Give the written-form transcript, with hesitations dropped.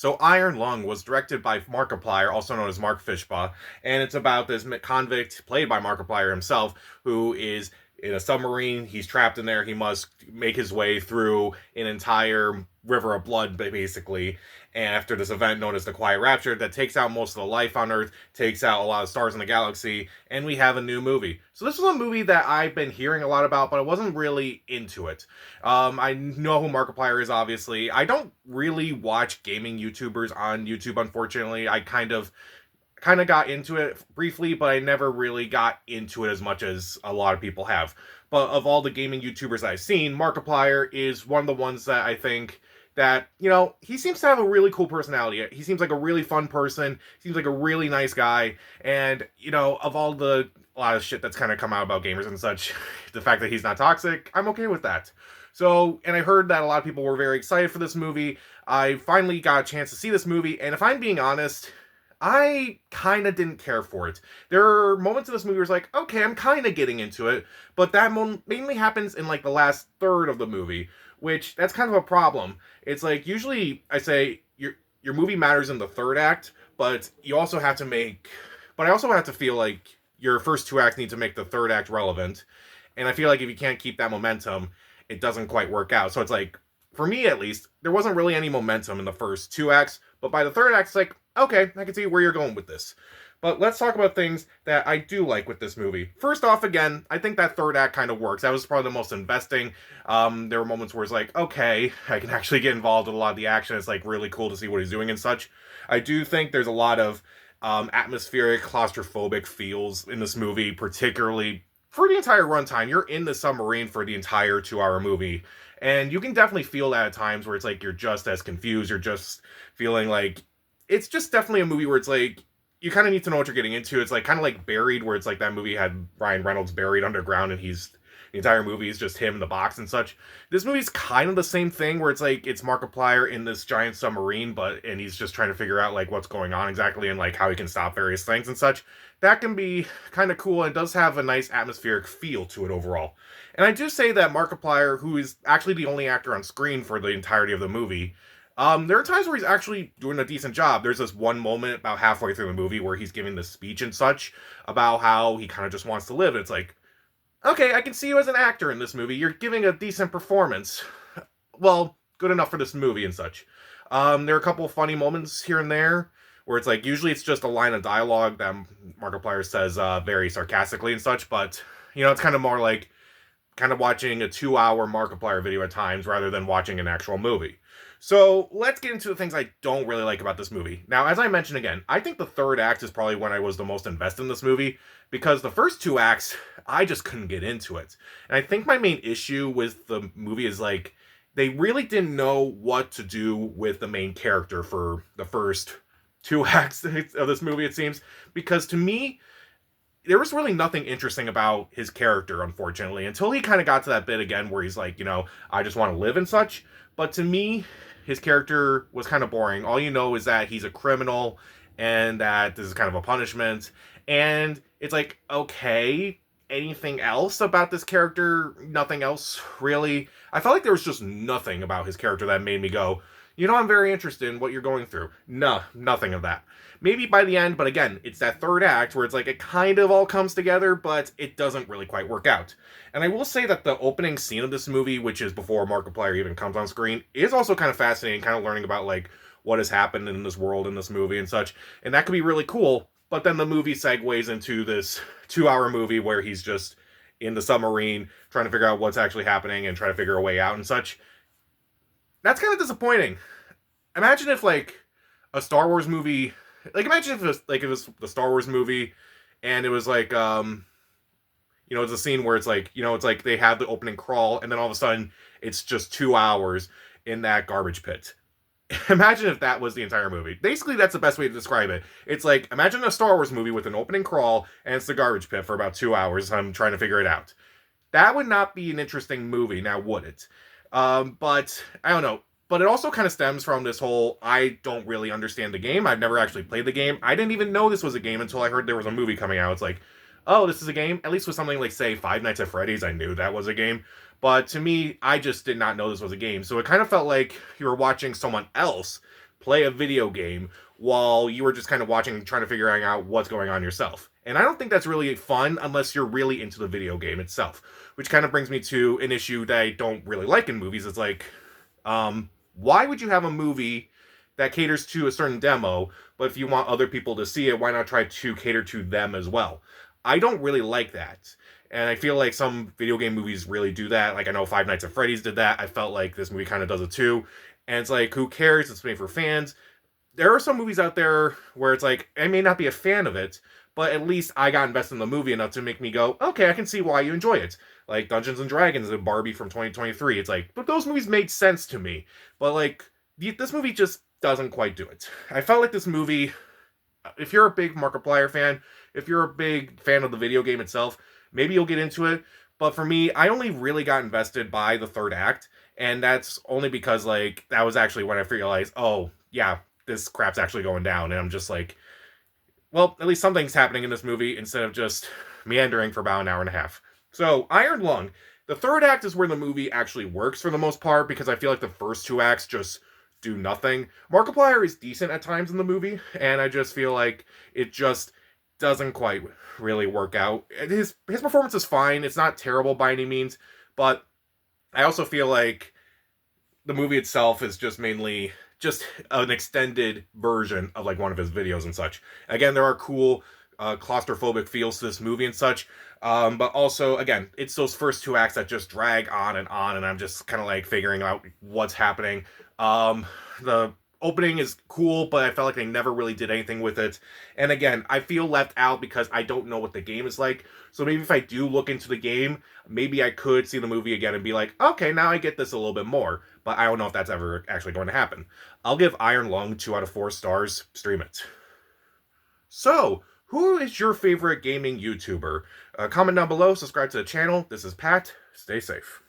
So Iron Lung was directed by Markiplier, also known as Mark Fishbaugh, and it's about this convict played by Markiplier himself, who is in a submarine. He's trapped in there. He must make his way through an entire river of blood, basically. And after this event known as the Quiet Rapture, that takes out most of the life on Earth, takes out a lot of stars in the galaxy, and we have a new movie. So this was a movie that I've been hearing a lot about, but I wasn't really into it. I know who Markiplier is, obviously. I don't really watch gaming YouTubers on YouTube, unfortunately. I kind of got into it briefly, but I never really got into it as much as a lot of people have. But of all the gaming YouTubers I've seen, Markiplier is one of the ones that I think that, he seems to have a really cool personality. He seems like a really fun person, seems like a really nice guy, and, of all the a lot of shit that's kind of come out about gamers and such, the fact that he's not toxic, I'm okay with that. So, and I heard that a lot of people were very excited for this movie. I finally got a chance to see this movie, and if I'm being honest, I kind of didn't care for it. There are moments in this movie where it's like, okay, I'm kind of getting into it, but that mainly happens in like the last third of the movie, which that's kind of a problem. It's like usually I say your movie matters in the third act, but you also have to make, but I also have to feel like your first two acts need to make the third act relevant, and I feel like if you can't keep that momentum, it doesn't quite work out. So it's like, for me at least, there wasn't really any momentum in the first two acts, but by the third act, it's like, okay, I can see where you're going with this. But let's talk about things that I do like with this movie. First off, again, I think that third act kind of works. That was probably the most investing. There were moments where it's like, okay, I can actually get involved in a lot of the action. It's like really cool to see what he's doing and such. I do think there's a lot of atmospheric, claustrophobic feels in this movie, particularly for the entire runtime. You're in the submarine for the entire 2 hour movie. And you can definitely feel that at times where it's like you're just as confused. You're just feeling like it's just definitely a movie where it's like you kind of need to know what you're getting into. It's like kind of like Buried, where it's like that movie had Ryan Reynolds buried underground, and the entire movie is just him in the box and such. This movie's kind of the same thing, where it's like it's Markiplier in this giant submarine, and he's just trying to figure out like what's going on exactly and like how he can stop various things and such. That can be kind of cool, and it does have a nice atmospheric feel to it overall. And I do say that Markiplier, who is actually the only actor on screen for the entirety of the movie, there are times where he's actually doing a decent job. There's this one moment about halfway through the movie where he's giving this speech and such about how he kind of just wants to live. And it's like, okay, I can see you as an actor in this movie. You're giving a decent performance. Well, good enough for this movie and such. There are a couple of funny moments here and there where it's like, usually it's just a line of dialogue that Markiplier says very sarcastically and such, but, it's kind of more like kind of watching a 2 hour Markiplier video at times rather than watching an actual movie. So let's get into the things I don't really like about this movie. Now, as I mentioned again, I think the third act is probably when I was the most invested in this movie, because the first two acts, I just couldn't get into it. And I think my main issue with the movie is like, they really didn't know what to do with the main character for the first two acts of this movie, it seems. Because to me, there was really nothing interesting about his character, unfortunately, until he kind of got to that bit again where he's like, I just want to live and such. But to me, his character was kind of boring. All you know is that he's a criminal and that this is kind of a punishment. And it's like, okay, anything else about this character? Nothing else, really. I felt like there was just nothing about his character that made me go, I'm very interested in what you're going through. No, nothing of that. Maybe by the end, but again, it's that third act where it's like it kind of all comes together, but it doesn't really quite work out. And I will say that the opening scene of this movie, which is before Markiplier even comes on screen, is also kind of fascinating, kind of learning about like what has happened in this world, in this movie and such. And that could be really cool, but then the movie segues into this 2 hour movie where he's just in the submarine trying to figure out what's actually happening and trying to figure a way out and such. That's kind of disappointing. Imagine if like a Star Wars movie, like imagine if it was the Star Wars movie, and it was like it's a scene where it's like it's like they have the opening crawl, and then all of a sudden it's just 2 hours in that garbage pit. Imagine if that was the entire movie. Basically, that's the best way to describe it. It's like, imagine a Star Wars movie with an opening crawl, and it's the garbage pit for about 2 hours. I'm trying to figure it out. That would not be an interesting movie, now would it? But I don't know. But it also kind of stems from this whole, I don't really understand the game. I've never actually played the game. I didn't even know this was a game until I heard there was a movie coming out. It's like, oh, this is a game? At least with something like, say, Five Nights at Freddy's, I knew that was a game. But to me, I just did not know this was a game. So it kind of felt like you were watching someone else play a video game while you were just kind of watching, trying to figure out what's going on yourself. And I don't think that's really fun unless you're really into the video game itself, which kind of brings me to an issue that I don't really like in movies. It's like, why would you have a movie that caters to a certain demo, but if you want other people to see it, why not try to cater to them as well? I don't really like that. And I feel like some video game movies really do that. Like, I know Five Nights at Freddy's did that. I felt like this movie kind of does it too. And it's like, who cares? It's made for fans. There are some movies out there where it's like, I may not be a fan of it, but at least I got invested in the movie enough to make me go, okay, I can see why you enjoy it. Like Dungeons and Dragons and Barbie from 2023. It's like, but those movies made sense to me. But like, this movie just doesn't quite do it. I felt like this movie, if you're a big Markiplier fan, if you're a big fan of the video game itself, maybe you'll get into it. But for me, I only really got invested by the third act, and that's only because, like, that was actually when I realized, oh, yeah, this crap's actually going down. And I'm just like, well, at least something's happening in this movie instead of just meandering for about an hour and a half. So, Iron Lung. The third act is where the movie actually works for the most part, because I feel like the first two acts just do nothing. Markiplier is decent at times in the movie, and I just feel like it just doesn't quite really work out. His performance is fine. It's not terrible by any means, but I also feel like the movie itself is just mainly just an extended version of like one of his videos and such. Again, there are cool claustrophobic feels to this movie and such, but also, again, it's those first two acts that just drag on, and I'm just kind of like figuring out what's happening. The opening is cool, but I felt like they never really did anything with it. And again, I feel left out because I don't know what the game is like. So maybe if I do look into the game, maybe I could see the movie again and be like, okay, now I get this a little bit more. But I don't know if that's ever actually going to happen. I'll give Iron Lung 2 out of 4 stars. Stream it. So, who is your favorite gaming YouTuber? Comment down below, subscribe to the channel. This is Pat. Stay safe.